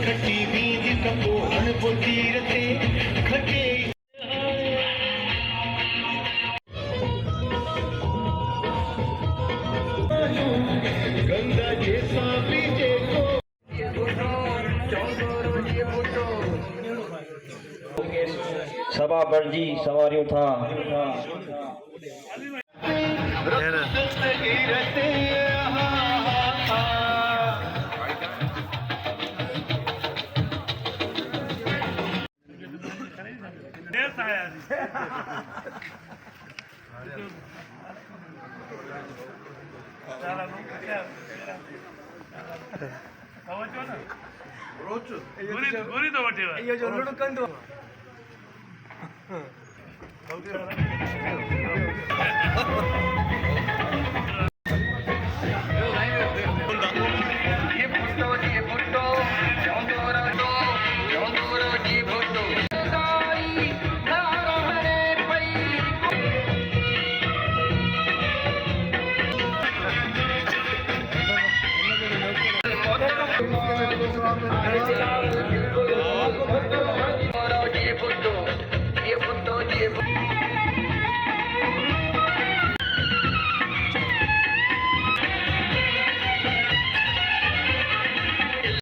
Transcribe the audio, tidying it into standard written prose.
खट्टी बीज कपोहन बोती रते खटे गंगा जैसा बीजे को सभा बरजी सवारियों था गोरी तो बटेवा ये जो लुड़कंड